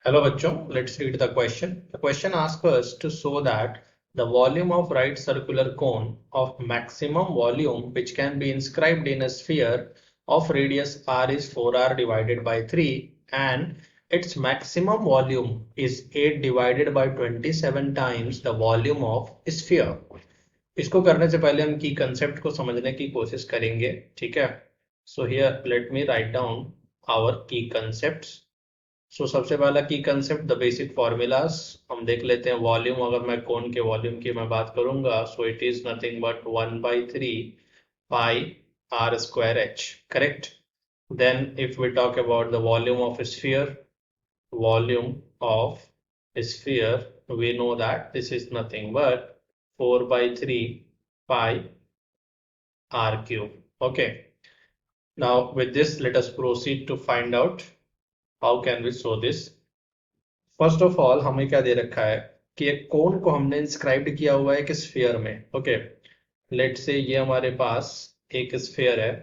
Hello बच्चों, let's read the question. The question asks us to show that the volume of right circular cone of maximum volume which can be inscribed in a sphere of radius r is 4r divided by 3 and its maximum volume is 8 divided by 27 times the volume of sphere. इसको करने से पहले हम की concept को समझने की कोशिश करेंगे, ठीक है? So here let me write down our key concepts. सबसे पहला की कंसेप्ट द बेसिक फॉर्मूलाज हम देख लेते हैं. वॉल्यूम, अगर मैं कोन के वॉल्यूम की मैं बात करूंगा, so it is nothing but 1/3 pi r square h. Correct. Then if we talk about the volume of sphere we know that this is nothing but 4/3 pi r cube. Okay, now with this let us proceed to find out how can we show this. First of all हमें क्या दे रखा है कि एक कोन को हमने inscribed किया हुआ है एक स्फीयर में. ओके, लेट से ये हमारे पास एक स्फीयर है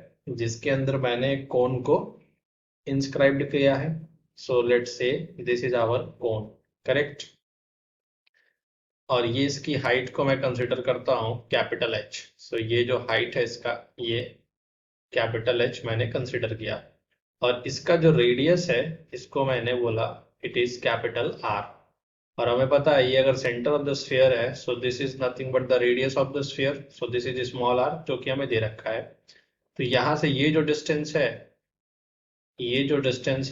जिसके अंदर मैंने एक कोन को इंस्क्राइब्ड किया है. So let say this is our cone. Correct. और ये इसकी हाइट को मैं कंसिडर करता हूँ कैपिटल एच. सो ये जो हाइट है इसका, ये कैपिटल एच मैंने कंसिडर किया. और इसका जो रेडियस है इसको मैंने बोला इट इज कैपिटल आर. और हमें पता है ये अगर सेंटर ऑफ द स्फीयर है, so this is nothing but the radius of the sphere. So this is small r जो कि हमें दे रखा है. तो यहाँ से ये जो डिस्टेंस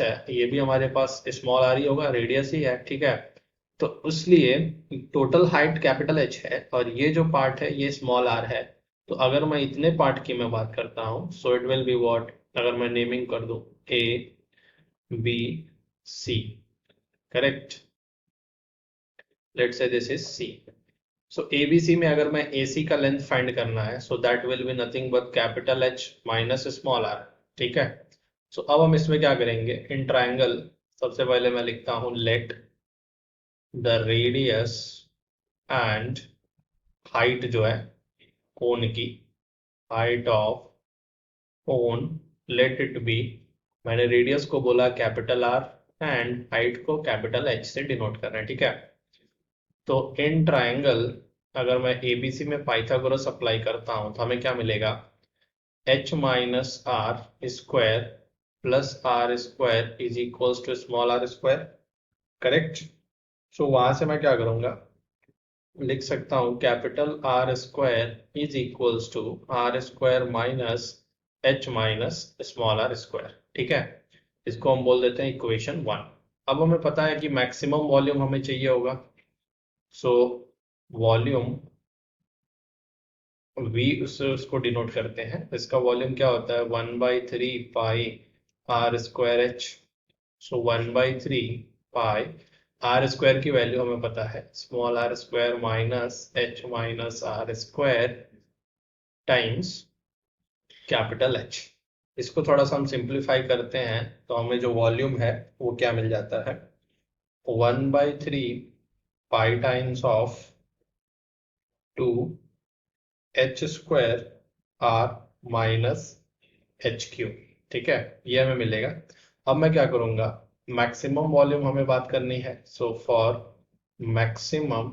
है, ये भी हमारे पास स्मॉल आर ही होगा, रेडियस ही है. ठीक है. तो इसलिए टोटल हाइट कैपिटल एच है और ये जो पार्ट है ये स्मॉल आर है. तो अगर मैं इतने पार्ट की मैं बात करता हूँ, so it will be what, अगर मैं नेमिंग कर दूं A B C. Correct. Let's say this is C. So ABC में अगर मैं AC का लेंथ फाइंड करना है, so that will be nothing but capital H minus small r. ठीक है. सो अब हम इसमें क्या करेंगे, इन ट्राइंगल सबसे पहले मैं लिखता हूं let the radius and height जो है कोन की, height of cone, let it be, मैंने रेडियस को बोला कैपिटल R एंड हाइट को कैपिटल H से डिनोट करना है. ठीक है. तो इन ट्राइंगल अगर मैं ABC में पाइथागोरस अप्लाई करता हूं तो हमें क्या मिलेगा, h minus r square plus r square is equals to small r square. Correct. So वहां से मैं क्या करूंगा, लिख सकता हूं capital r square is equals to r square minus h minus small r square. ठीक है. इसको हम बोल देते हैं इक्वेशन 1. अब हमें पता है कि मैक्सिमम वॉल्यूम हमें चाहिए होगा. सो वॉल्यूम V उससे उसको डिनोट करते हैं. इसका वॉल्यूम क्या होता है, 1/3 pi r square h. So 1/3 pi r square की वैल्यू हमें पता है small r square minus h minus r square times capital h. इसको थोड़ा सा हम सिंप्लीफाई करते हैं तो हमें जो वॉल्यूम है वो क्या मिल जाता है, 1/3 pi times of 2 h square r minus h cube. ठीक है, ये हमें मिलेगा. अब मैं क्या करूंगा, मैक्सिमम वॉल्यूम हमें बात करनी है. सो फॉर मैक्सिमम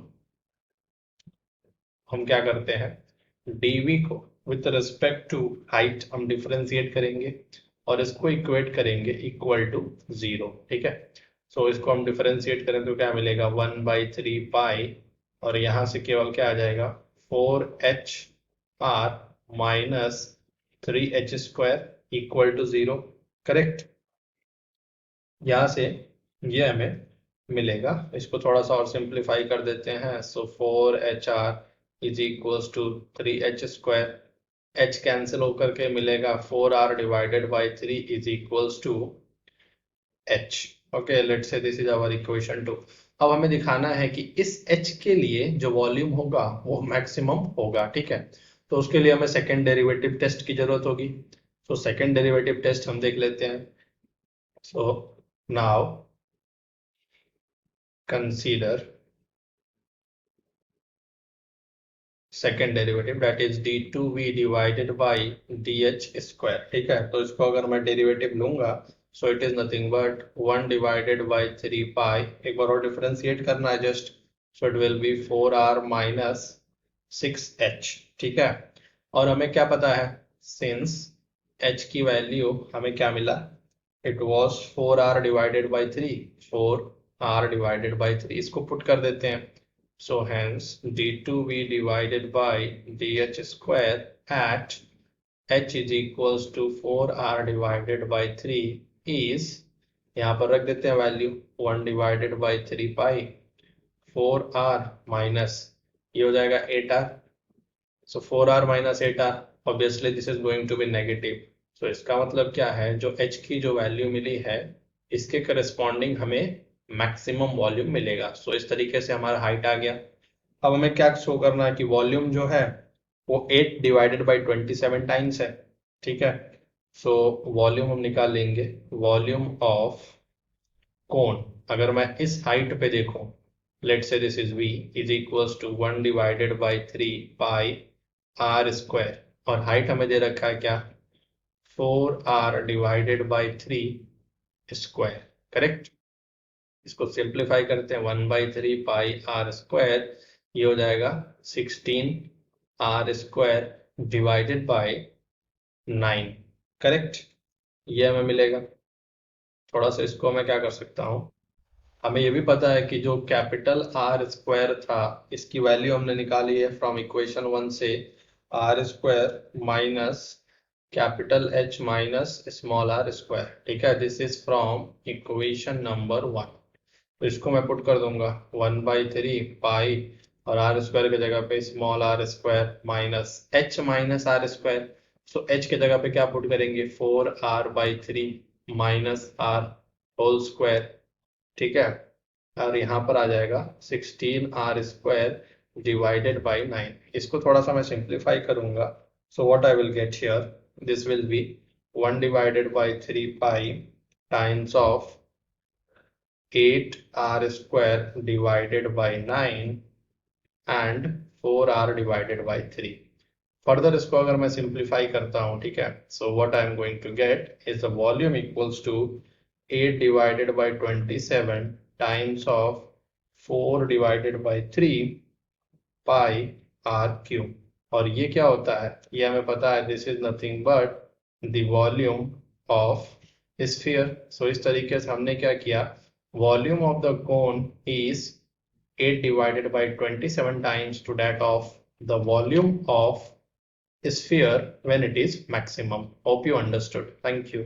हम क्या करते हैं, डीवी को विथ रिस्पेक्ट टू हाइट हम डिफरेंशिएट करेंगे और इसको इक्वेट करेंगे इक्वल टू 0. ठीक है. सो इसको हम डिफरेंशिएट करें तो क्या मिलेगा, 1/3 पाई और यहां से केवल क्या आ जाएगा, 4h r minus 3h square equal to 0. Correct. यहाँ से ये हमें मिलेगा. इसको थोड़ा सा और सिंप्लीफाई कर देते हैं. So 4HR is equals to 3h square. h cancel होकर के मिलेगा 4R divided by 3 is equals to h. Okay, let's say this is our equation 2. अब हमें दिखाना है कि इस h के लिए जो वॉल्यूम होगा वो मैक्सिमम होगा. ठीक है. तो उसके लिए हमें सेकेंड डेरिवेटिव टेस्ट की जरूरत होगी. तो सेकेंड डेरिवेटिव टेस्ट हम देख लेते हैं. So now consider second derivative that is d2v divided by dh square. ठीक है. तो इसको अगर मैं डेरिवेटिव लूंगा so it is nothing but 1 divided by 3 pi. एक बार और डिफरेंशिएट करना है just, so it will be 4r minus 6h. ठीक है, और हमें क्या पता है, since h की वैल्यू हमें क्या मिला, it was 4r divided by 3, 4r divided by 3, इसको पुट कर देते हैं. So hence d2v divided by dh square at h is equals to 4r divided by 3 is, यहाँ पर रख देते हैं value 1 divided by 3 pi 4r minus ये हो जाएगा 8r. So 4r minus 8r, obviously this is going to be negative. So इसका मतलब क्या है, जो h की जो वैल्यू मिली है इसके करस्पॉन्डिंग हमें मैक्सिमम वॉल्यूम मिलेगा. सो इस तरीके से हमारा हाइट आ गया. अब हमें क्या शो करना है कि वॉल्यूम जो है वो 8 डिवाइडेड बाई 27 टाइम्स है. ठीक है, सो वॉल्यूम हम निकाल लेंगे. वॉल्यूम ऑफ कोन, अगर मैं इस हाइट पे देखूं, let's say this is v is equals to 1 divided by 3 pi r square, और हाइट हमें दे रखा है क्या, 4r divided by 3 square. Correct, इसको सिंप्लीफाई करते हैं 1 बाई 3 पाई r स्क्वायर, ये हो जाएगा 16r square divided by 9. Correct, ये हमें मिलेगा. थोड़ा सा इसको मैं क्या कर सकता हूँ, हमें ये भी पता है कि जो कैपिटल R स्क्वायर था इसकी वैल्यू हमने निकाली है फ्रॉम इक्वेशन 1 से, R square minus capital H minus small r square. ठीक है, this is from equation number 1. तो इसको मैं पुट कर दूंगा 1 बाई 3 पाई और r स्क्वायर की जगह पे small r square minus h minus r square. So h की जगह पे क्या पुट करेंगे, 4r by 3 minus r whole square. ठीक है, और यहाँ पर आ जाएगा 16r स्क्वायर डिवाइडेड बाई 9. इसको थोड़ा सा मैं सिंप्लीफाई करूंगा. सो what I will get here, this will be 1 divided by 3 pi times of 8r square divided by 9 and 4r divided by 3. Further इसको अगर मैं सिंप्लीफाई करता हूँ, ठीक है, so what I am going to get is the volume equals to 8 divided by 27 times of 4 divided by 3 pi r cube. और ये क्या होता है, ये हमें पता है, this is nothing but the volume of sphere. सो इस तरीके से हमने क्या किया, volume of the cone is 8 divided by 27 times to that of the volume of sphere when it is maximum. Hope you understood. Thank you.